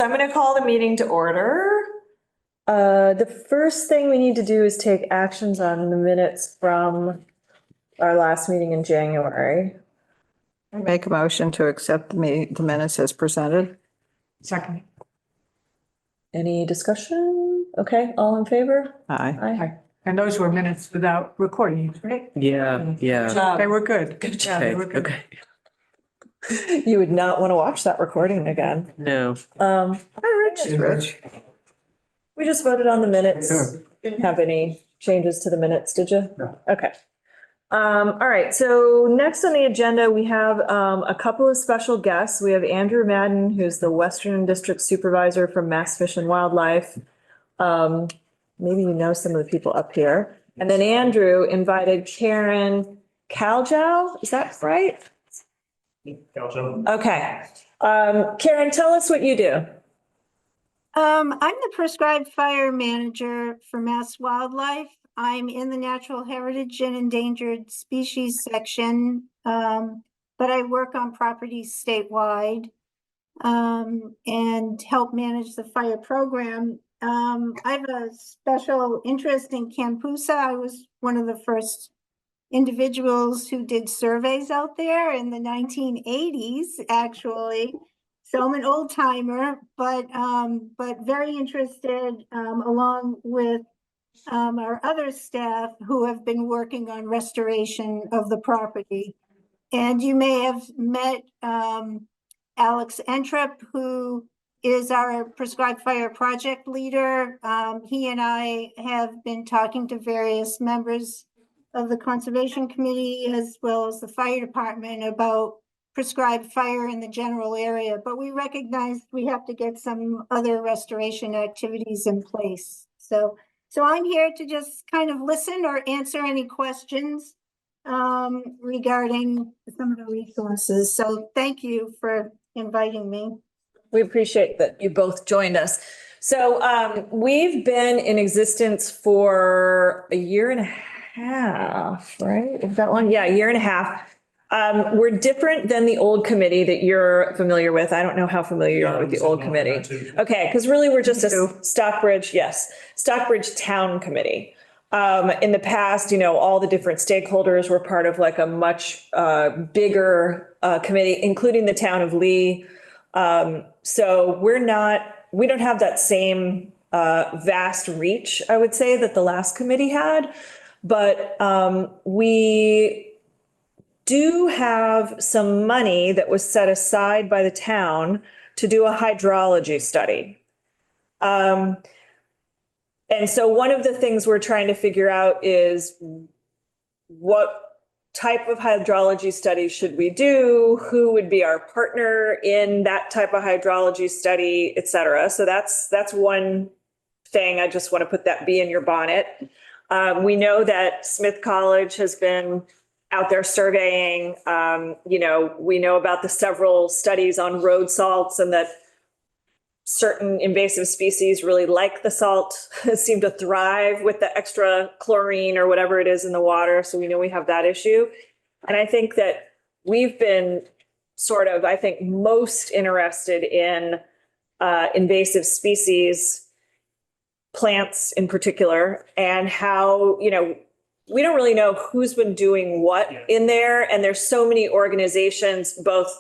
I'm going to call the meeting to order. The first thing we need to do is take actions on the minutes from our last meeting in January. Make a motion to accept the minutes as presented. Second. Any discussion? Okay, all in favor? Aye. Aye. And those were minutes without recording, right? Yeah, yeah. They were good. Good Yeah, they were Okay, good. okay. You would not want to watch that recording again. No. Hi, Rich. We just voted on the minutes. Didn't have any changes to the minutes, did you? No. Okay. All right, so next on the agenda, we have a couple of special guests. We have Andrew Madden, who's the Western District Supervisor from Mass Fish and Wildlife. Maybe you know some of the people up here. And then Andrew invited Karen Caljow, is that right? Okay. Karen, tell us what you do. I'm the prescribed fire manager for Mass Wildlife. I'm in the natural heritage and endangered species section, but I work on properties statewide and help manage the fire program. I have a special interest in Kampoosa. I was one of the first individuals who did surveys out there in the 1980s, actually. So I'm an old timer, but very interested, along with our other staff who have been working on restoration of the property. And you may have met Alex Entrep, who is our prescribed fire project leader. He and I have been talking to various members of the Conservation Committee as well as the fire department about prescribed fire in the general area, but we recognize we have to get some other restoration activities in place. So I'm here to just kind of listen or answer any questions regarding some of the resources. So thank you for inviting me. We appreciate that you both joined us. So we've been in existence for a year and a half, right? Is that long? Yeah, a year and a half. We're different than the old committee that you're familiar with. I don't know how familiar you are with the old committee. Okay, because really we're just a Stockbridge, yes, Stockbridge Town Committee. In the past, all the different stakeholders were part of like a much bigger committee, including the town of Lee. So we don't have that same vast reach, I would say, that the last committee had, but we do have some money that was set aside by the town to do a hydrology study. And so one of the things we're trying to figure out is what type of hydrology study should we do? Who would be our partner in that type of hydrology study, et cetera. So that's one thing. I just want to put that bee in your bonnet. We know that Smith College has been out there surveying. We know about the several studies on road salts and that certain invasive species really like the salt, seem to thrive with the extra chlorine or whatever it is in the water. So we know we have that issue. And I think that we've been most interested in invasive species, plants in particular, and how, we don't really know who's been doing what in there. And there's so many organizations, both,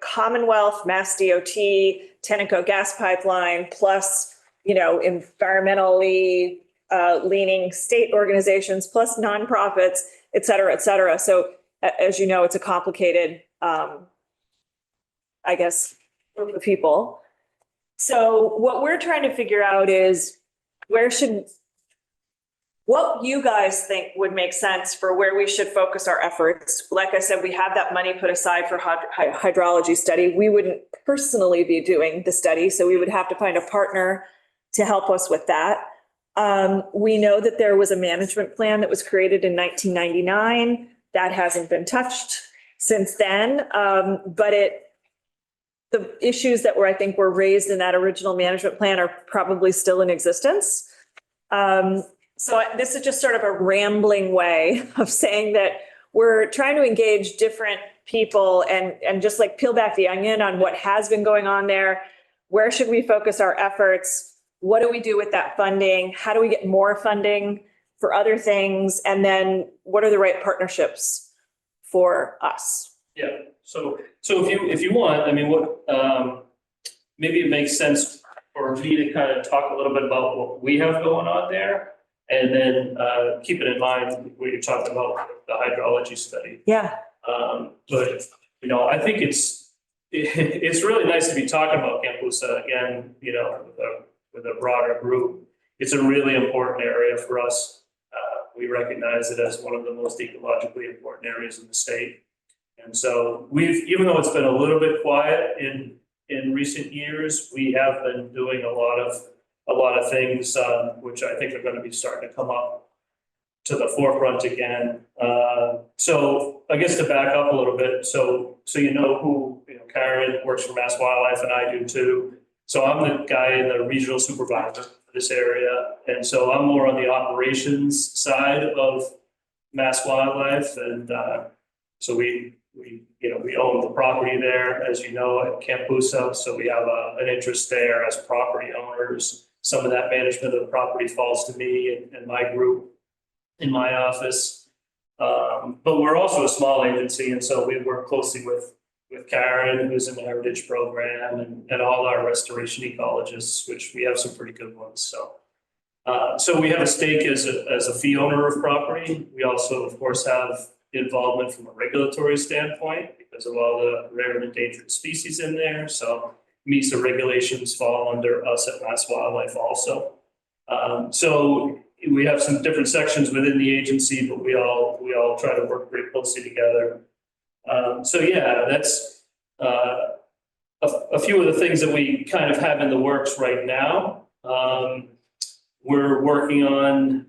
Commonwealth, Mass DOT, Tenneco Gas Pipeline, plus, environmentally leaning state organizations, plus nonprofits, et cetera, et cetera. So as you know, it's a complicated, group of people. So what we're trying to figure out is what you guys think would make sense for where we should focus our efforts. Like I said, we have that money put aside for hydrology study. We wouldn't personally be doing the study, so we would have to find a partner to help us with that. We know that there was a management plan that was created in 1999. That hasn't been touched since then, but the issues that were raised in that original management plan are probably still in existence. So this is just sort of a rambling way of saying that we're trying to engage different people and just like peel back the onion on what has been going on there. where should we focus our efforts? What do we do with that funding? How do we get more funding for other things? And then what are the right partnerships for us? Yeah, so if you want, I mean, maybe it makes sense for me to kind of talk a little bit about what we have going on there. And then keep it in mind what you're talking about, the hydrology study. Yeah. But, you know, I think it's really nice to be talking about Kampoosa again, you know, with a broader group. It's a really important area for us. We recognize it as one of the most ecologically important areas in the state. And so even though it's been a little bit quiet in recent years, we have been doing a lot of things, which I think are going to be starting to come up to the forefront again. So I guess to back up a little bit, so you know who, you know, Karen works for Mass Wildlife and I do too. So I'm the guy in the regional supervisor for this area. And so I'm more on the operations side of Mass Wildlife. And so we own the property there, as you know, at Kampoosa. So we have an interest there as property owners. Some of that management of the property falls to me and my group in my office. But we're also a small agency, and so we work closely with Karen, who's in the Heritage Program, and all our restoration ecologists, which we have some pretty good ones. So we have a stake as a fee owner of property. We also, of course, have involvement from a regulatory standpoint because of all the rare and endangered species in there. So MISA regulations fall under us at Mass Wildlife also. So we have some different sections within the agency, but we all try to work very closely together. So yeah, that's a few of the things that we kind of have in the works right now. We're working on,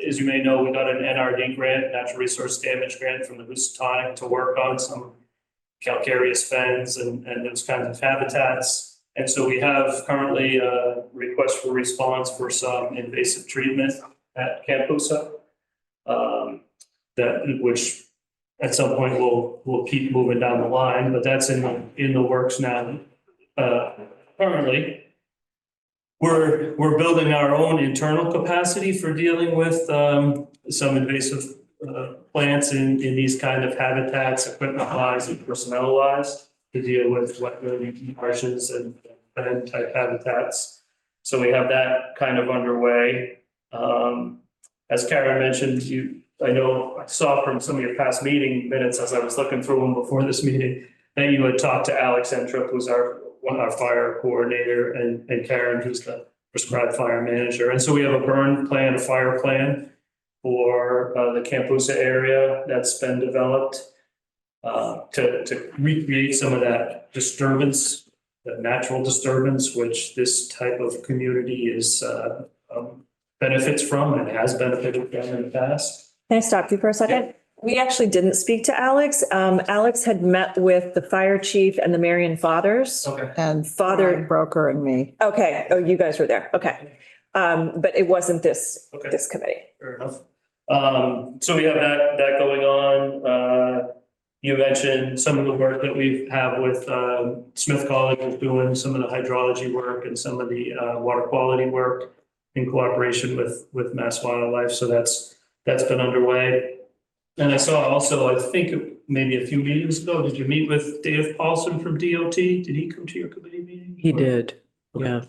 as you may know, we got an NRD grant, Natural Resource Damage Grant from the Housatonic to work on some calcareous fens and those kinds of habitats. And so we have currently a request for response for some invasive treatment at Kampoosa, which at some point we'll keep moving down the line, but that's in the works now. Currently, we're building our own internal capacity for dealing with some invasive plants in these kind of habitats, equipment-wise and personnel-wise, to deal with wetland marshes and fen type habitats. So we have that kind of underway. As Karen mentioned, I saw from some of your past meeting minutes as I was looking through them before this meeting that you had talked to Alex Entrup, who's our fire coordinator, and Karen, who's the prescribed fire manager. And so we have a burn plan, a fire plan for the Kampoosa area that's been developed to recreate some of that disturbance, that natural disturbance, which this type of community is benefits from and has benefited from in the past. Can I stop you for a second? Yeah. We actually didn't speak to Alex. Alex had met with the fire chief and the Marion Fathers. Okay. And Father- broker and me. Okay. Oh, you guys were there. Okay. But it wasn't this committee. Fair enough. So we have that going on. You mentioned some of the work that we have with Smith College is doing some of the hydrology work and some of the water quality work in cooperation with Mass Wildlife. So that's been underway. And I saw also, I think maybe a few meetings ago, did you meet with Dave Paulson from DOT? Did he come to your committee meeting? He did, Okay.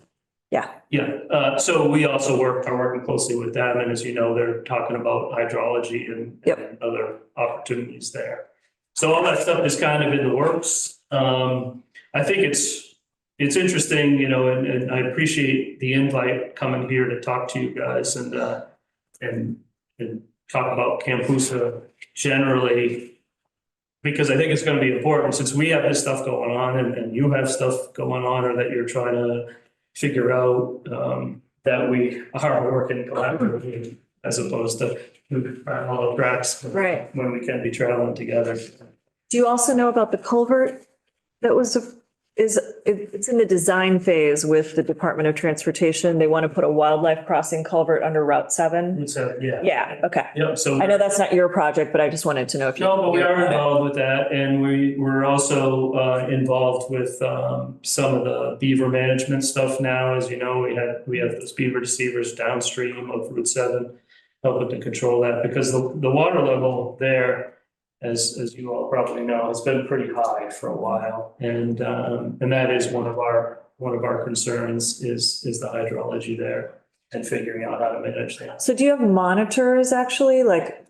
yeah. Yeah, so we also are working closely with them, and as you know, they're talking about hydrology and other opportunities there. So all that stuff is kind of in the works. I think it's interesting, you know, and I appreciate the invite coming here to talk to you guys and talk about Kampoosa generally, because I think it's going to be important since we have this stuff going on and you have stuff going on or that you're trying to figure out, that we are working collaboratively as opposed to parallel tracks. Right. When we can be traveling together. Do you also know about the culvert that was it's in the design phase with the Department of Transportation. They want to put a wildlife crossing culvert under Route 7. Yeah. Yeah, okay. Yep, so. I know that's not your project, but I just wanted to know if you. No, but we are involved with that, and we're also involved with some of the beaver management stuff now. As you know, we have those beaver deceivers downstream of Route 7, helping to control that, because the water level there, as you all probably know, has been pretty high for a while, and that is one of our concerns is the hydrology there and figuring out how to manage that. So do you have monitors actually, like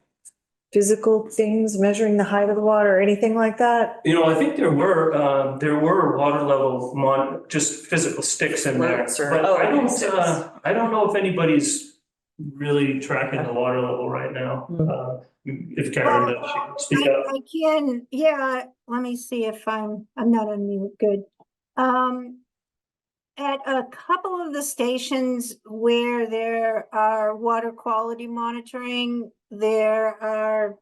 physical things measuring the height of the water or anything like that? You know, I think there were water level just physical sticks in there, Floats or- but oh, I don't know if anybody's really tracking the water level right now. If Karen knows, she can speak up. I can, yeah, let me see if I'm not on mute, good. At a couple of the stations where there are water quality monitoring, there are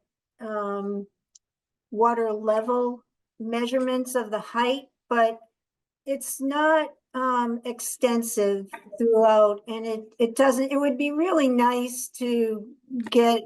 water level measurements of the height, but it's not extensive throughout, and it would be really nice to get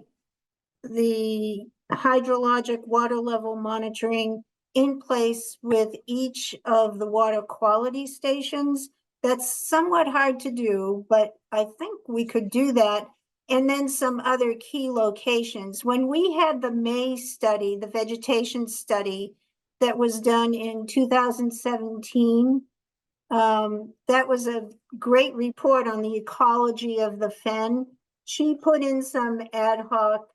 the hydrologic water level monitoring in place with each of the water quality stations. That's somewhat hard to do, but I think we could do that. And then some other key locations. When we had the May study, the vegetation study that was done in 2017, that was a great report on the ecology of the fen. She put in some ad hoc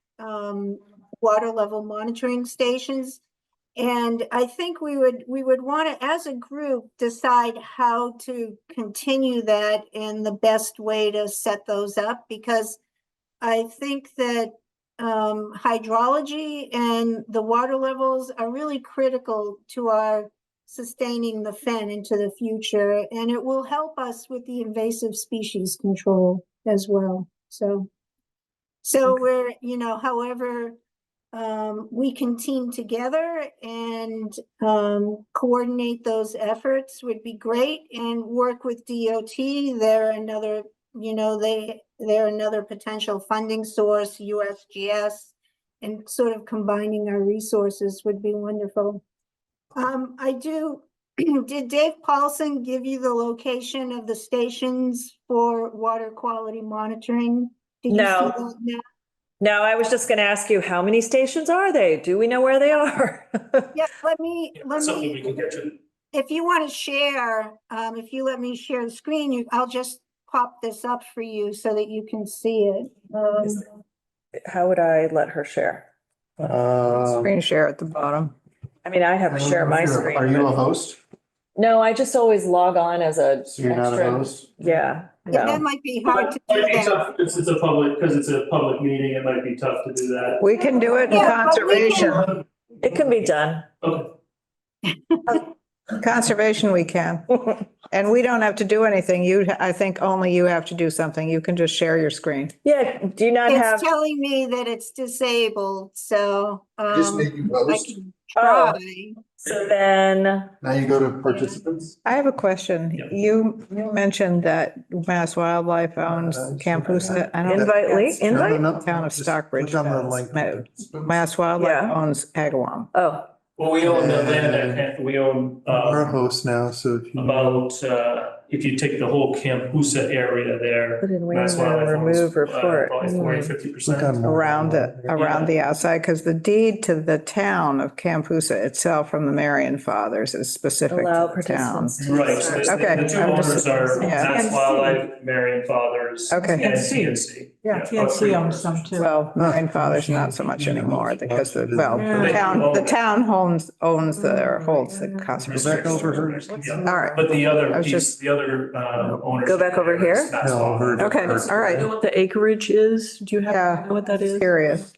water level monitoring stations. And I think we would want to, as a group, decide how to continue that and the best way to set those up, because I think that hydrology and the water levels are really critical to our sustaining the fen into the future, and it will help us with the invasive species control as well. So we're, however, we can team together and coordinate those efforts would be great, and work with DOT. They're another, they're another potential funding source, USGS, and sort of combining our resources would be wonderful. Did Dave Paulson give you the location of the stations for water quality monitoring? Did you see No. that now? No, I was just going to ask you, how many stations are they? Do we know where they are? Yeah, let me, Something we can get to. if you want to share, if you let me share the screen, I'll just pop this up for you so that you can see it. How would I let her share? Screen share at the bottom. I mean, I have to share my screen. Are you a but- host? No, I just always log on as a. So you're not a extra- host? Yeah, Yeah, that no. might be hard to Might do be that. tough, because it's a public meeting, it might be tough to do that. We can do it in Yeah, but we can- conservation. It can be done. Okay. Conservation, we can. And we don't have to do anything. I think only you have to do something. You can just share your screen. Yeah, do you not It's have, telling me that it's disabled, so Just make you I host. can Oh. try. so then, Now you go to participants. I have a question. Yep. You mentioned that Mass Wildlife owns Kampoosa. I don't. invite, that's invite? Town of Just Stockbridge click on the does. link. Mass Wildlife Yeah. owns Agawam. Oh, Well, we own the land, we own You're a host now, so if you. about, if you take the whole Kampoosa area there. Put in Mass Wayne, Wildlife owns, remove report. Probably 40-50%. Click on more. Around the outside, because the deed to the town of Kampoosa itself from the Marian Fathers is specific allow to the town. participants. to Right, so search. Okay, the two I'm just- owners are yeah. Mass Wildlife, Marian Fathers. Okay. And TNC. TNC. Yeah, TNC owns some too. Well, Marian Fathers not so much anymore because the Yeah. town owns or holds the Go conservation. back over her. Yeah. All right. But the I other was piece, just- the other owner. Go back over here? No, her. Okay, all right. What the acreage is? Do you Yeah, know what that is? Curious.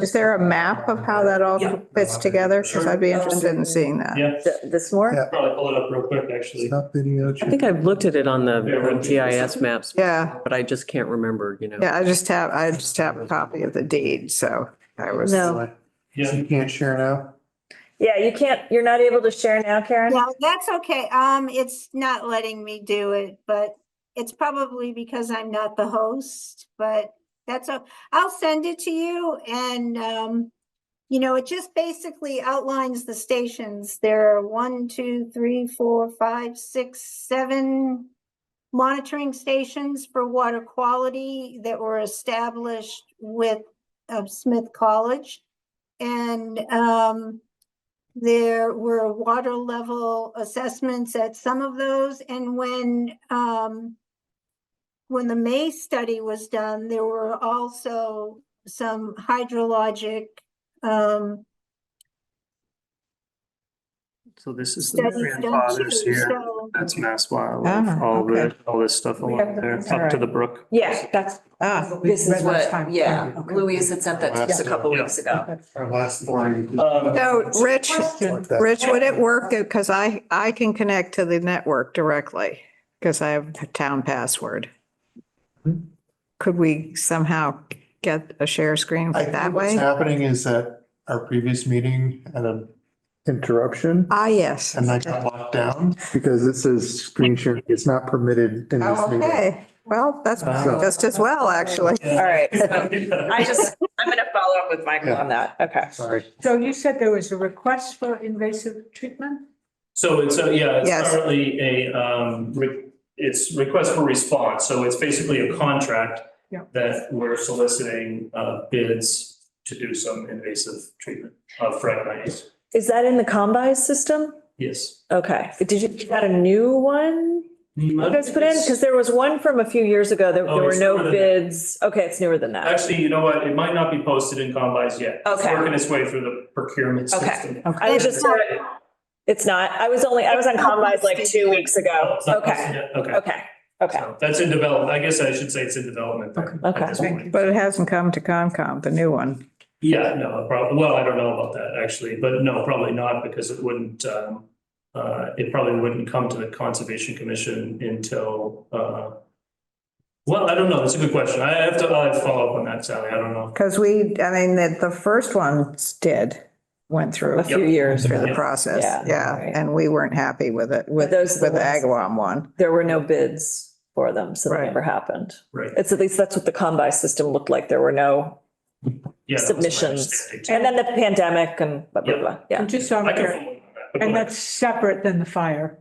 Is there a map of how that all Yeah. fits together? Because I'd be interested in seeing that. Yeah, This more? Yeah. probably pull it up real quick, actually. Stop video. I think I've looked at it on the GIS maps. Yeah. But I just can't remember, Yeah, I just have a copy of the deed, so I was. No. Yeah. You can't share now? Yeah, you're not able to share now, Karen? Yeah, that's okay. It's not letting me do it, but it's probably because I'm not the host, but I'll send it to you and, it just basically outlines the stations. There are 1, 2, 3, 4, 5, 6, 7 monitoring stations for water quality that were established with Smith College. And there were water level assessments at some of those. And when the May study was done, there were also some hydrologic So this is the studies done grandfathers too. here. So That's Mass Wildlife, Ah, all okay. this stuff along there, up to the brook. Yeah, that's, This is what, yeah, okay. Louise had sent that to us a couple Yeah. weeks ago. Our last one. So Rich, Like that. Rich, would it work? Because I can connect to the network directly because I have a town password. Could we somehow get a share screen I that think what's way? happening is that our previous meeting had an interruption Ah, yes. and I got locked down because it says screen sharing is not permitted in this Oh, meeting. okay. Well, that's So- just as well, actually. All right, so I'm gonna follow up with Michael on that. Okay. Sorry. So you said there was a request for invasive treatment? So it's Yes. currently it's request for response, so it's basically a contract Yeah. that we're soliciting bids to do some invasive treatment of Phragmites. Is that in the Combis system? Yes. Okay. Is that a new one you guys put in? Because there was one from a few years ago. There Oh, were it's newer no than bids. Okay, it's newer than that. Actually, you know what? It might not be posted in Combis yet. It's Okay. working its way through the procurement Okay. system. I was just, it's not, I was on Combis like 2 weeks ago. Oh, it's not posted Okay, yet? Okay. okay. So that's in development. I guess I should say it's in development then. Okay. At this point. But it hasn't come to Concom, the new one. Yeah, no, probably, well, I don't know about that actually, but no, probably not because it wouldn't, it probably wouldn't come to the Conservation Commission until, well, I don't know. That's a good question. I'll have to follow up on that, Sally. I don't know. Because the first ones went through A few years. through the Yeah. process, Yeah, yeah, right. and we weren't happy with it, with Those are the the ones- Agawam one. There were no bids for them, so that Right. never happened. Right. It's at least that's what the Combis system looked like. There were no Yeah, that was my submissions. understanding, too. And then the pandemic and blah, blah, Yeah. blah. Yeah. And just so I'm I can clear, follow up on that, but go and ahead. that's separate than the fire.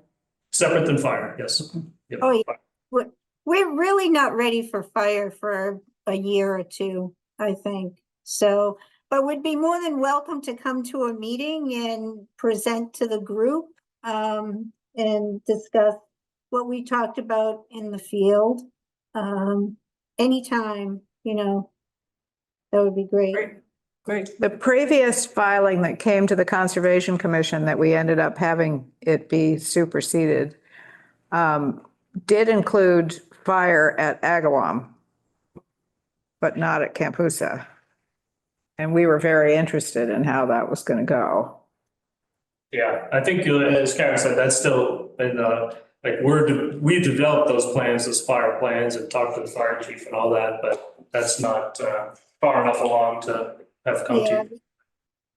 Separate than fire, yes. Yep. Oh, yeah. We're really not ready for fire for a year or two, I think. So, but would be more than welcome to come to a meeting and present to the group and discuss what we talked about in the field. Anytime, that would be great. Great. The previous filing that came to the Conservation Commission that we ended up having it be superseded did include fire at Agawam, but not at Kampoosa. And we were very interested in how that was going to go. Yeah, I think as Karen said, that's still, and like we developed those plans, those fire plans and talked to the fire chief and all that, but that's not far enough along to have come Yeah. to.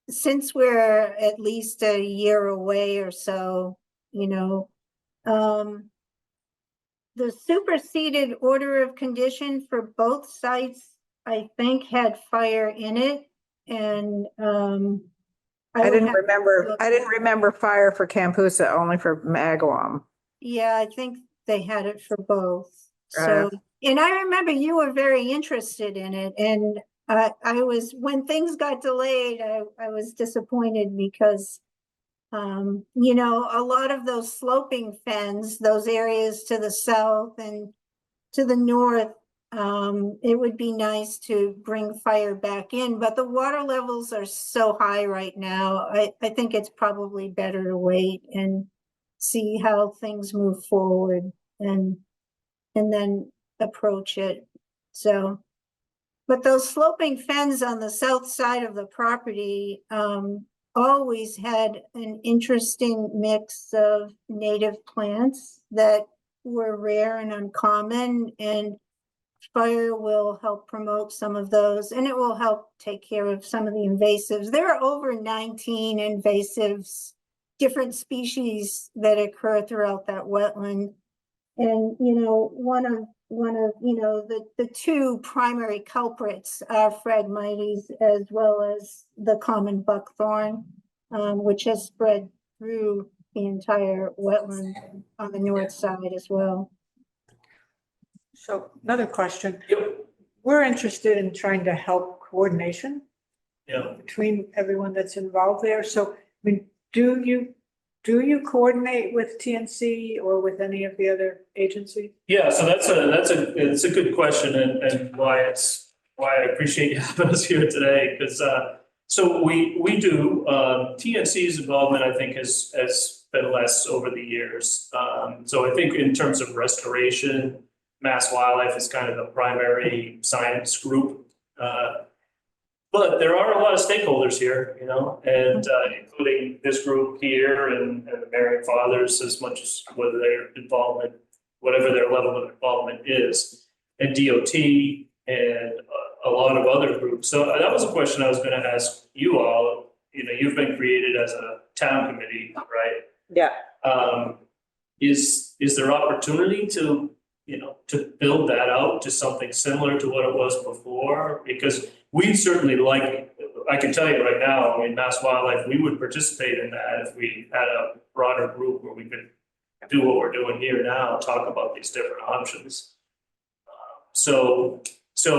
Since we're at least a year away or so, the superseded order of condition for both sites, I think, had fire in it. And I would didn't have to remember, look. I didn't remember fire for Kampoosa, only for Agawam. Yeah, I think they had it for both. So, and I remember you were very interested in it. And I was, when things got delayed, I was disappointed because a lot of those sloping fens, those areas to the south and to the north, it would be nice to bring fire back in, but the water levels are so high right now. I think it's probably better to wait and see how things move forward and then approach it. So, but those sloping fens on the south side of the property, always had an interesting mix of native plants that were rare and uncommon. And fire will help promote some of those, and it will help take care of some of the invasives. There are over 19 invasives, different species that occur throughout that wetland. And, one of, the two primary culprits are Phragmites as well as the common buckthorn, which has spread through the entire wetland on the north side as well. So another question. Yep. We're interested in trying to help coordination Yeah. between everyone that's involved there. So, I mean, do you coordinate with TNC or with any of the other agencies? Yeah, so it's a good question and why I appreciate you having us here today, because so we do, TNC's involvement, I think, has been less over the years. So I think in terms of restoration, Mass Wildlife is kind of the primary science group. But there are a lot of stakeholders here, and including this group here and the Marion Fathers, as much as whether their involvement, whatever their level of involvement is, and DOT and a lot of other groups. So that was a question I was going to ask you all. You've been created as a town committee, right? Yeah. Is there opportunity to build that out to something similar to what it was before? Because we certainly I can tell you right now, I mean, Mass Wildlife, we would participate in that if we had a broader group where we could do what we're doing here now, talk about these different options. So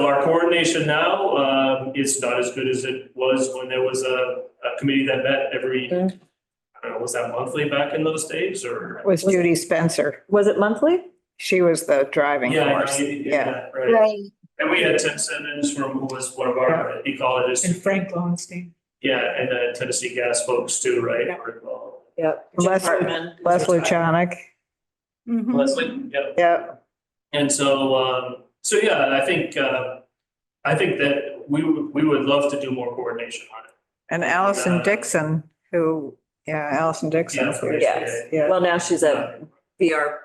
our coordination now is not as good as it was when there was a committee that met every, I don't know, was that monthly back in those days or? It was Judy Spencer. Was it monthly? She was the driving force. Yeah, right. Right. And we had Tim Simmons who was one of our ecologists. And Frank Lowenstein. Yeah, and the Tennessee Gas folks too, right? Yeah. Were involved. Yep. Leslie Chonick. Mhm. Leslie, yeah. Yeah. And so yeah, I think that we would love to do more coordination on it. And Allison Dixon, Allison Dixon. Yeah, from Yes. HBA. Yeah. Well, now she's at BR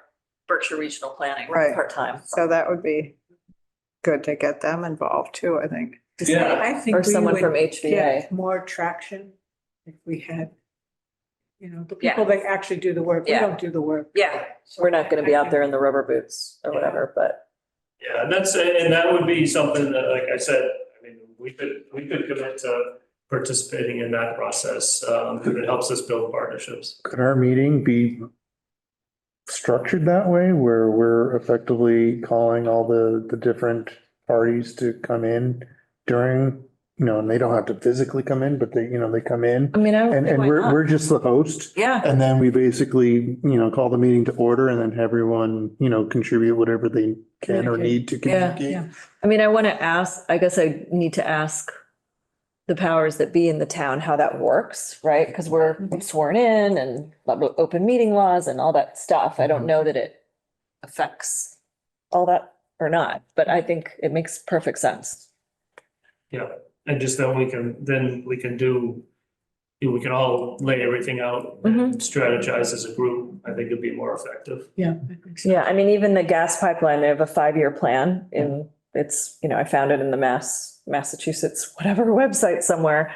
Berkshire Regional Planning, Right. part-time. So that would be good to get them involved too, I think. Yeah. I think Or we someone would from HVA. get more traction if we had, the Yeah. people that actually do the work. We Yeah. don't do the work. Yeah, we're not gonna be out there in the rubber boots or whatever, but Yeah, and that would be something that, like I said, I mean, we could commit to participating in that process. It helps us build partnerships. Could our meeting be structured that way where we're effectively calling all the different parties to come in during, and they don't have to physically come in, but they come in I mean, I don't and, see and why not. we're just the host. Yeah, And then we basically, call the meeting to order and then have everyone, contribute whatever they can or need to Yeah, communicate. I mean, I guess I need to ask the powers that be in the town how that works, right? Because we're sworn in and open meeting laws and all that stuff. I don't know that it affects all that or not, but I think it makes perfect sense. Yeah, and just then we can do, we can all lay everything out and strategize as a group. I think it'd be more effective. Yeah. I think so. Yeah, I mean, even the gas pipeline, they have a 5-year plan and it's, I found it in the Massachusetts, whatever website somewhere.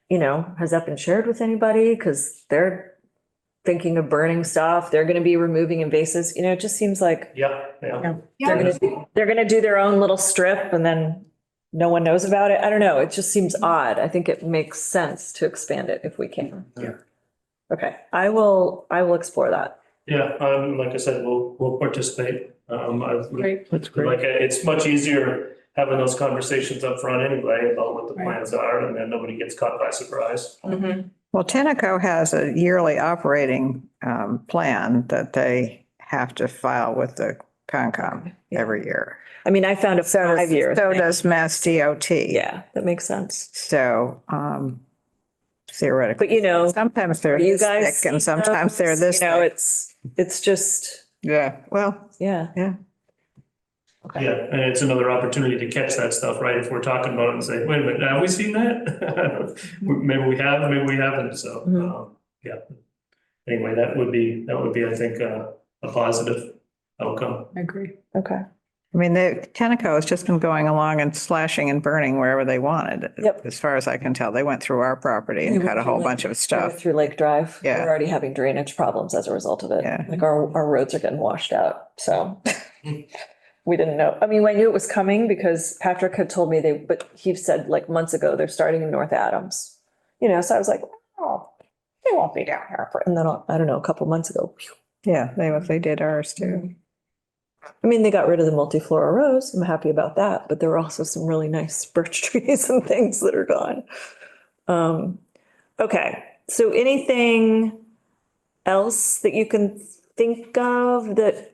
Has that been shared with anybody? Because they're thinking of burning stuff. They're gonna be removing invasives. It just seems like Yeah. they're gonna do their own little strip and then no one knows about it. I don't know. It just seems odd. I think it makes sense to expand it if we can. Yeah. Okay, I will explore that. Yeah, like I said, we'll participate. Great. That's great. It's much easier having those conversations up front anyway about what the Right. plans are, and then nobody gets caught by surprise. Well, Tenneco has a yearly operating plan that they have to file with the Concom every year. I mean, I found a So does- 5-year. So thing. does Mass DOT. Yeah, that makes sense. So theoretically. But Sometimes they're you this guys. thick and see sometimes they're those? this thick. It's just, Yeah, well, yeah. yeah. Okay. Yeah, and it's another opportunity to catch that stuff, right? If we're talking about it and say, wait a minute, have we seen that? Maybe we have, maybe we haven't, so, yeah. Anyway, that would be, I think, a positive outcome. I agree. Okay. I mean, the Tenneco has just been going along and slashing and burning wherever they wanted. Yep. As far as I can tell, they went through our property and cut a whole bunch of stuff. Through Lake Drive. Yeah. We're already having drainage problems as a result of it. Yeah. Like our roads are getting washed out, so. We didn't know. I mean, I knew it was coming because Patrick had told me but he said like months ago, they're starting in North Adams. You know, so I was like, oh, they won't be down here and then, I don't know, a couple months ago. Yeah, they did ours too. I mean, they got rid of the multiflora rose. I'm happy about that, but there were also some really nice birch trees and things that are gone. Okay, so anything else that you can think of that,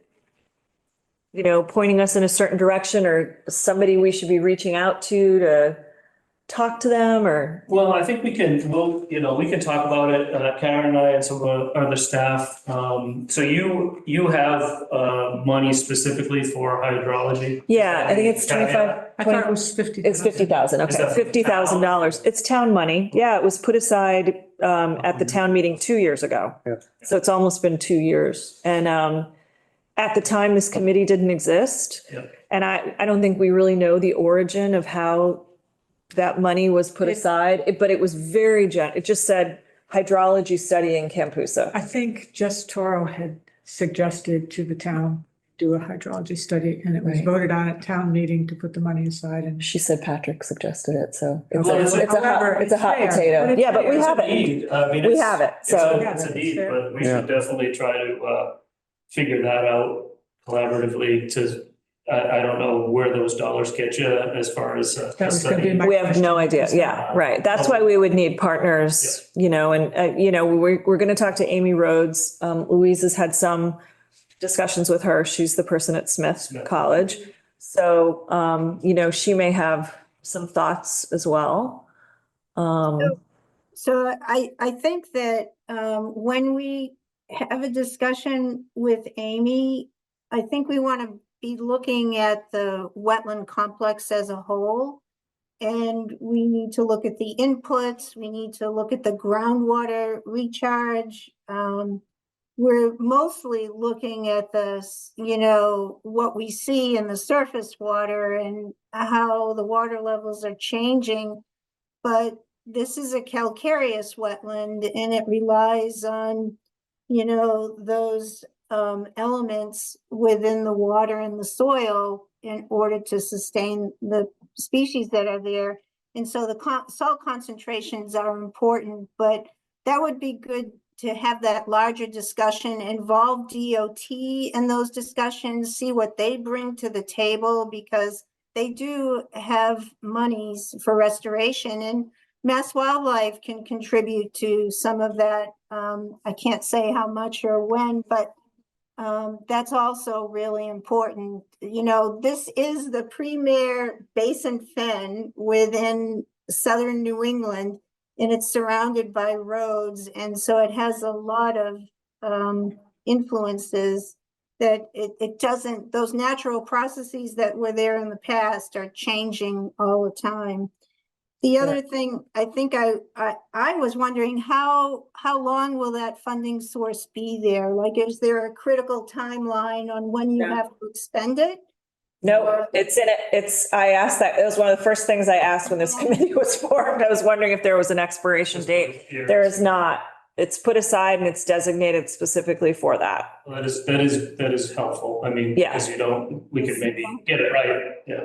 you know, pointing us in a certain direction or somebody we should be reaching out to talk to them or? Well, I think we can talk about it, Karen and I and some of the other staff. So you have money specifically for hydrology? Yeah, I think it's 25. I thought it was 50. It's 50,000, Is okay, that $50,000. It's town money. Yeah, it was put aside at the town meeting 2 years ago. Yeah. So it's almost been 2 years. And at the time, this committee didn't exist. Yep. And I don't think we really know the origin of how that money was put aside, but it was it just said hydrology study in Kampoosa. I think Jess Toro had suggested to the town, do a hydrology study, and it was Right. voted on at town meeting to put the money aside and. She said Patrick suggested it, so Well, it's a hot fair, potato. but Yeah, but we it's have It's a it. need. I mean, We it's- have it, it's so- It's a need, but we Yeah. should definitely try to figure that out collaboratively to, I don't know where those dollars get you as far as. That was gonna be my We have question. no idea. Yeah, right. That's why we would need partners, you know, and, you know, we're going to talk to Amy Rhodes. Louise has had some discussions with her. She's the person at Smith College. So, you know, she may have some thoughts as well. So I think that when we have a discussion with Amy, I think we want to be looking at the wetland complex as a whole. And we need to look at the inputs, we need to look at the groundwater recharge. We're mostly looking at this, you know, what we see in the surface water and how the water levels are changing. But this is a calcareous wetland and it relies on, you know, those elements within the water and the soil in order to sustain the species that are there. And so the salt concentrations are important, but that would be good to have that larger discussion, involve DOT in those discussions, see what they bring to the table, because they do have monies for restoration, and Mass Wildlife can contribute to some of that. I can't say how much or when, but that's also really important. You know, this is the premier basin fen within southern New England, and it's surrounded by roads. And so it has a lot of influences that it doesn't, those natural processes that were there in the past are changing all the time. The other thing, I think I was wondering how long will that funding source be there? Like, is there a critical timeline on when you have to expend it? No, it's in it. I asked that. It was one of the first things I asked when this committee was formed. I was wondering if there was an expiration date. There is not. It's put aside and it's designated specifically for that. Well, that is helpful. I mean, Yeah. because we could maybe get it right, yeah.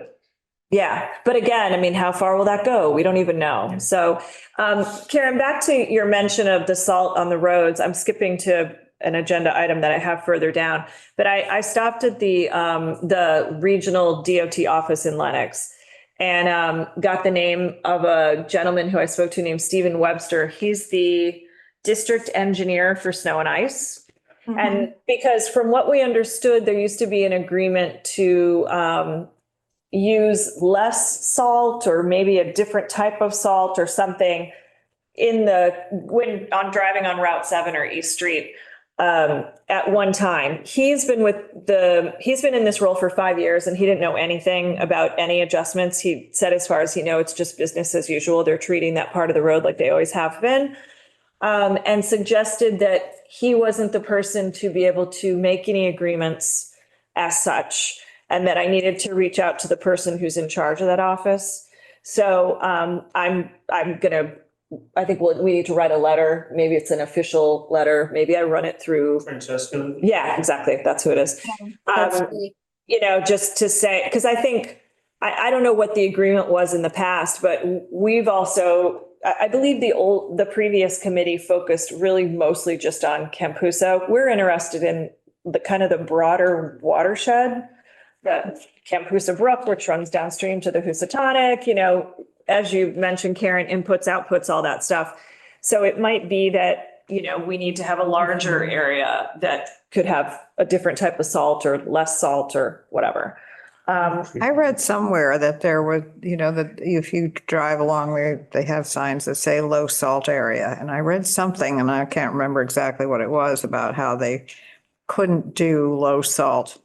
Yeah, but again, I mean, how far will that go? We don't even know. So, Karen, back to your mention of the salt on the roads. I'm skipping to an agenda item that I have further down, but I stopped at the regional DOT office in Lenox and got the name of a gentleman who I spoke to named Stephen Webster. He's the district engineer for snow and ice. And because from what we understood, there used to be an agreement to use less salt or maybe a different type of salt or something when driving on Route 7 or East Street at one time. He's been in this role for 5 years and he didn't know anything about any adjustments. He said, as far as he knows, it's just business as usual. They're treating that part of the road like they always have been. And suggested that he wasn't the person to be able to make any agreements as such. and that I needed to reach out to the person who's in charge of that office. So I'm gonna, I think we need to write a letter. Maybe it's an official letter. Maybe I run it through. Francesca. Yeah, exactly. That's who it is. That's Um, great. you know, just to say, because I think, I don't know what the agreement was in the past, but we've also, I believe the previous committee focused really mostly just on Kampoosa. We're interested in the kind of the broader watershed, the Kampoosa Brook, which runs downstream to the Housatonic, you know, as you mentioned, Karen, inputs, outputs, all that stuff. So it might be that, you know, we need to have a larger area that could have a different type of salt or less salt or whatever. I read somewhere that there were, you know, that if you drive along there, they have signs that say low salt area. And I read something, and I can't remember exactly what it was, about how they couldn't do low salt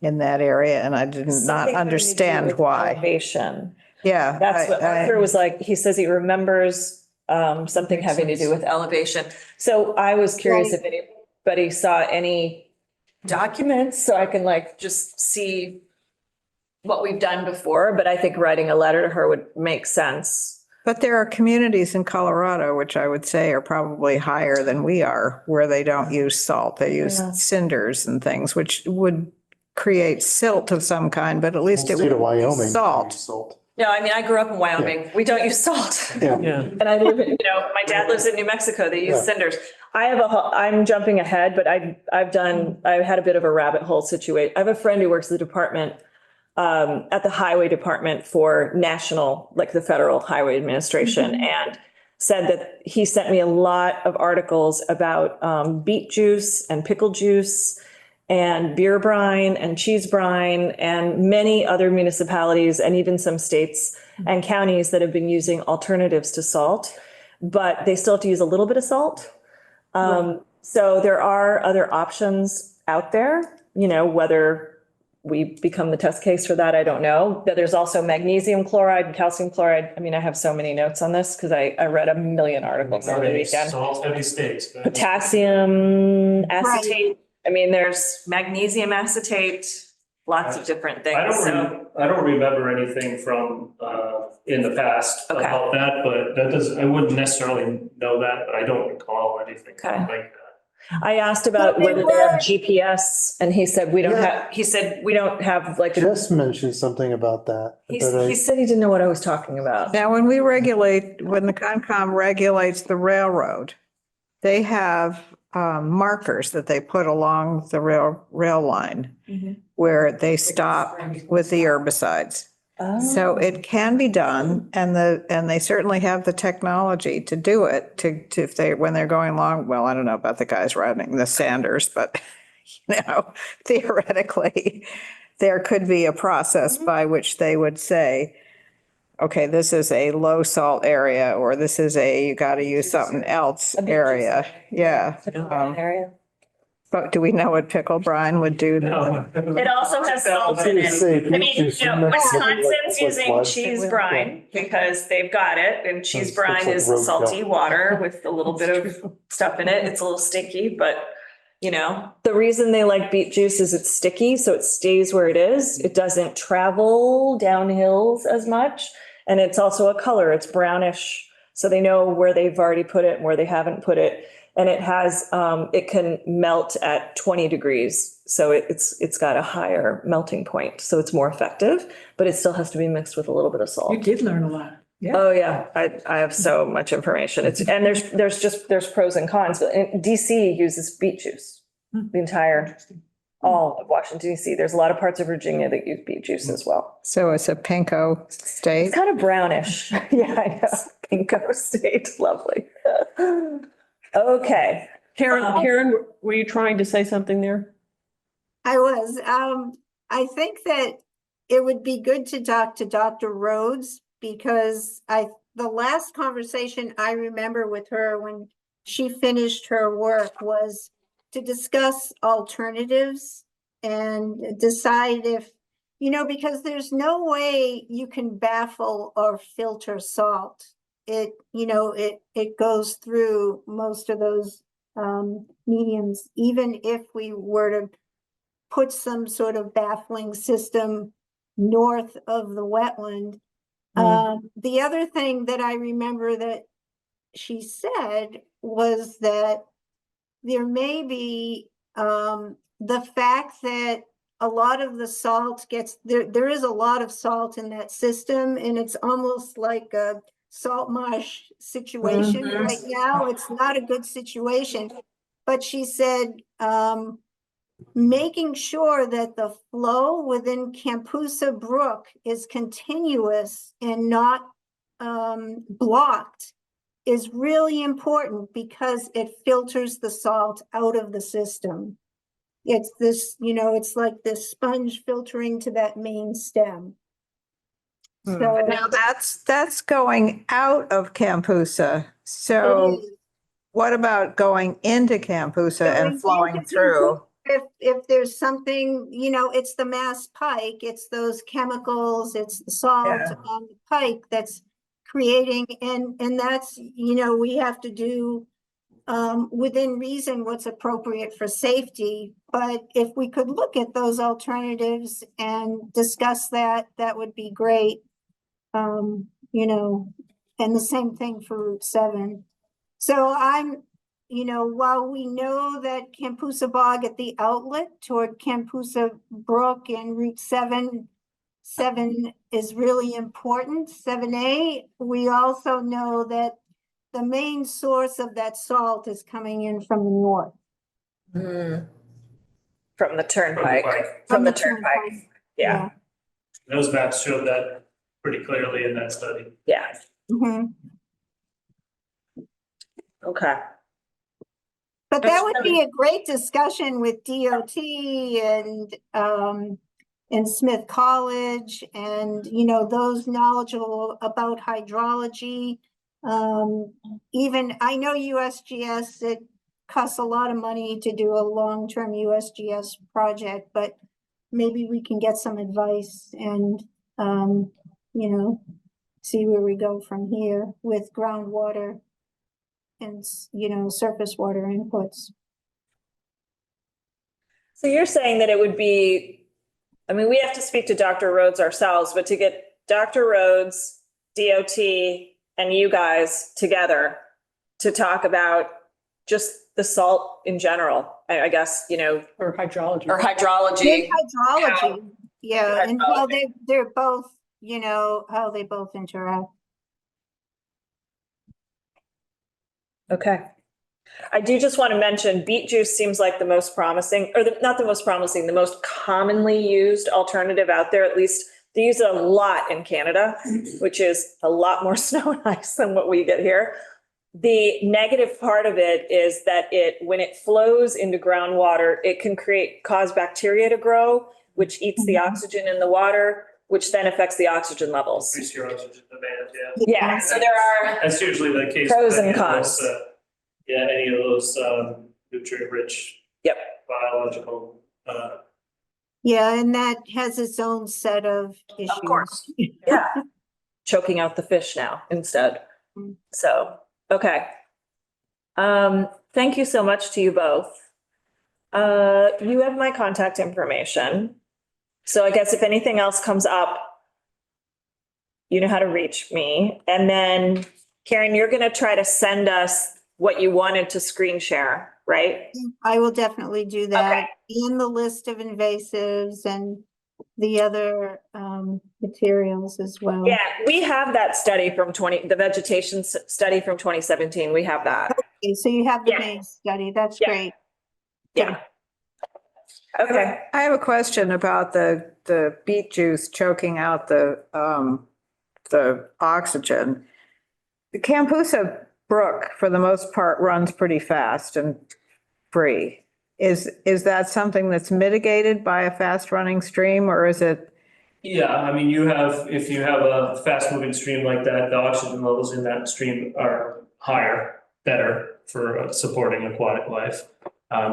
in that area, and I did not Something having to do understand with why. Elevation. Yeah. That's what I- Arthur was like. He says he remembers something having to do with elevation. So I was curious if anybody saw any documents, so I can like just see what we've done before, but I think writing a letter to her would make sense. But there are communities in Colorado, which I would say are probably higher than we are, where they don't use salt. They use Yeah. cinders and things, which would create silt of some kind, but at least it State of would be Wyoming. salt. Salt. No, I mean, I grew up in Wyoming. We don't use salt. Yeah. Yeah. And I live in, you know, my dad lives in New Mexico. They use Yeah. cinders. I'm jumping ahead, but I've had a bit of a rabbit hole situation. I have a friend who works at the department, at the highway department for national, like the Federal Highway Administration, and said that he sent me a lot of articles about beet juice and pickle juice and beer brine and cheese brine and many other municipalities and even some states and counties that have been using alternatives to salt, but they still have to use a little bit of salt. So there are other options out there, you know, whether we become the test case for that, I don't know. But there's also magnesium chloride and calcium chloride. I mean, I have so many notes on this because I read a million articles over the weekend. Salt heavy states. but- Potassium acetate. I mean, there's magnesium acetate, lots of different things. I don't remember anything from, in the past Okay. about that, but that does, I wouldn't necessarily know that, but I don't recall anything Okay. like that. I asked about But they whether they have were- GPS and he said, we don't Yeah. have like, Just mentioned something about that. he but I- said he didn't know what I was talking about. Now, when the Concom regulates the railroad, they have markers that they put along the rail line where they stop with the herbicides. So it can be done, and they certainly have the technology to do it, when they're going along, well, I don't know about the guys riding the Sanders, but, you know, theoretically, there could be a process by which they would say, okay, this is a low salt area, or this is you got to use something else area. Yeah. Area. But do we know what pickle brine would do? No. It also has salt in it. I mean, you know, Wisconsin's using cheese brine because they've got it, and cheese Looks like brine is road salty kill. water with a little bit of stuff in it. It's a little sticky, but you know, the reason they like beet juice is it's sticky, so it stays where it is. It doesn't travel down hills as much. And it's also a color, it's brownish, so they know where they've already put it and where they haven't put it. And it has, it can melt at 20 degrees. So it's got a higher melting point. So it's more effective, but it still has to be mixed with a little bit of salt. You did learn a lot. Oh, yeah. I have so much information. And there's pros and cons. But DC uses beet juice, all of Washington DC. There's a lot of parts of Virginia that use beet juice as well. So it's a pinko state. It's kind of brownish. Yeah, I know. Pinko State, lovely. Okay. Karen, were you trying to say something there? I was, I think that it would be good to talk to Dr. Rhodes because the last conversation I remember with her when she finished her work was to discuss alternatives and decide if, you know, because there's no way you can baffle or filter salt. It, you know, it goes through most of those mediums, even if we were to put some sort of baffling system north of the wetland. The other thing that I remember that she said was that there may be, the fact that a lot of the salt gets, there is a lot of salt in that system, and it's almost like a salt marsh situation right now. It's not a good situation. But she said, making sure that the flow within Kampoosa Brook is continuous and not blocked is really important because it filters the salt out of the system. It's this, it's like this sponge filtering to that main stem. So Now that's going out of Kampoosa. So what about going into Kampoosa Going and flowing into through? if there's something, it's the Mass Pike, it's those chemicals, it's the salt Yeah. on the pike that's creating, and that's, we have to do within reason what's appropriate for safety. But if we could look at those alternatives and discuss that, that would be great. And the same thing for Route 7. So while we know that Kampoosa Bog at the outlet toward Kampoosa Brook and Route 7 is really important, 7A, we also know that the main source of that salt is coming in from the north. From the turnpike, From from the turnpike. Yeah, Those maps showed that pretty clearly in that study. yeah, Mhm. okay. But that would be a great discussion with DOT and Smith College and, those knowledgeable about hydrology. Even, I know USGS, it costs a lot of money to do a long-term USGS project, but maybe we can get some advice and, see where we go from here with groundwater and, surface water inputs. So you're saying that it would be, I mean, we have to speak to Dr. Rhodes ourselves, but to get Dr. Rhodes, DOT, and you guys together to talk about just the salt in general, I guess, Or hydrology. or hydrology. Hydrology, yeah, and how Hydrology. they're both, how they both interact. Okay. I do just want to mention beet juice seems like the most promising, or not the most promising, the most commonly used alternative out there. At least they use it a lot in Canada, which is a lot more snow and ice than what we get here. The negative part of it is that when it flows into groundwater, it can cause bacteria to grow, which eats the oxygen in the water, which then affects the oxygen levels. Increase your oxygen demand, Yeah, so there are That's usually the case. pros with and any of those, cons. any of those, nutrient-rich. Yep. Biological, Yeah, and that has its own set of issues. Of course. Yeah. Choking out the fish now instead. Mm. So, okay. Thank you so much to you both. You have my contact information. So I guess if anything else comes up, you know how to reach me. And then Karen, you're going to try to send us what you wanted to screen share, right? I will definitely do that. Okay. In the list of invasives and the other materials as well. Yeah, we have that study from the vegetation study from 2017. We have that. Okay, so you have the Yeah. base study. That's Yeah. great. Yeah. Okay. I have a question about the beet juice choking out the oxygen. The Kampoosa Brook, for the most part, runs pretty fast and free. Is that something that's mitigated by a fast running stream, or is it? yeah, I mean, if you have a fast moving stream like that, the oxygen levels in that stream are higher, better for supporting aquatic life.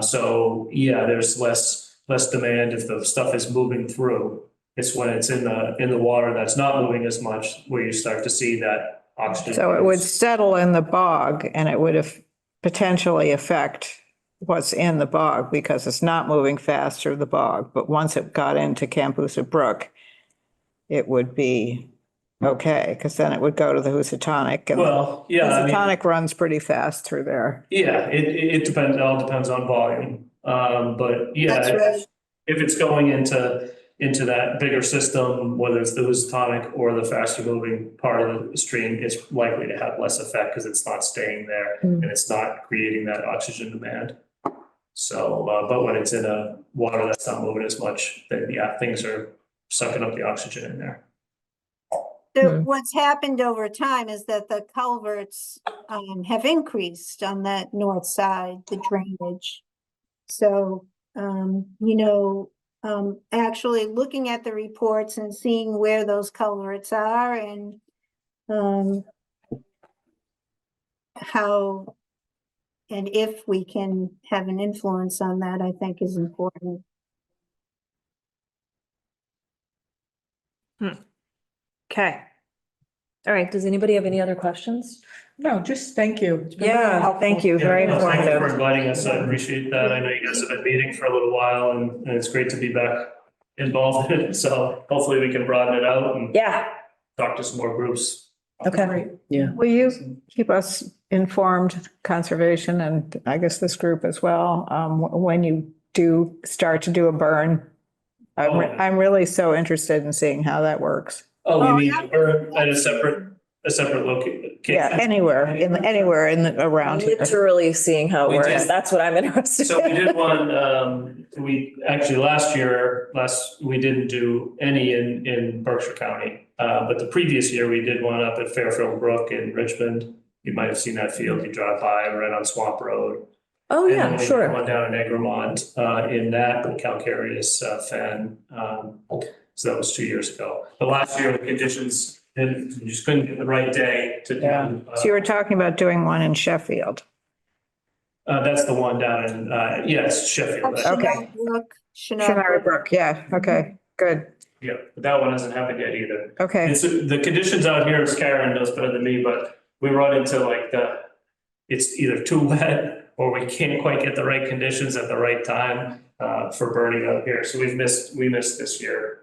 So yeah, there's less demand if the stuff is moving through. It's when it's in the water that's not moving as much where you start to see that oxygen. So it would settle in the bog and it would potentially affect what's in the bog because it's not moving fast through the bog. But once it got into Kampoosa Brook, it would be okay, because then it would go to the Housatonic. And Well, yeah, I mean, Housatonic runs pretty fast through there. yeah, it depends, it all depends on volume. But yeah, That's right. if it's going into that bigger system, whether it's the Housatonic or the faster moving part of the stream, it's likely to have less effect because it's not staying there and it's not creating that oxygen demand. So, but when it's in a water that's not moving as much, then yeah, things are sucking up the oxygen in there. So what's happened over time is that the culverts have increased on that north side, the drainage. So, actually looking at the reports and seeing where those culverts are and how and if we can have an influence on that, I think is important. Okay. All right, does anybody have any other questions? No, just thank you. It's been very Yeah, helpful. thank you, very Yeah, no, thank you for informative. inviting us. I appreciate that. I know you guys have been meeting for a little while and it's great to be back involved in it. So hopefully we can broaden it out and Yeah, talk to some more groups. okay. Will you keep us informed, conservation, and I guess this group as well, when you do start to do a burn? Oh. I'm really so interested in seeing how that works. Oh, Oh, you yeah. mean, we're at a separate location? Yeah, anywhere in the around here. Literally seeing how it We works. did. That's what I'm interested So we in. did one, we actually we didn't do any in Berkshire County. But the previous year we did one up at Fairfield Brook in Richmond. You might have seen that field. You drive by right on Swamp Road. Oh, And then yeah, we did sure. one down in Egremont, in that calcareous fen. So that was 2 years ago. But last year, the conditions, you just couldn't get the right day to do. Yeah. So you were talking about doing one in Sheffield. That's the one down in, yes, Sheffield. Okay. Shinnery Brook, yeah, okay, good, Yeah, but that one hasn't happened yet either. okay. It's, the conditions out here, Karen knows better than me, but we run into like it's either too wet or we can't quite get the right conditions at the right time, for burning out here. So we missed this year,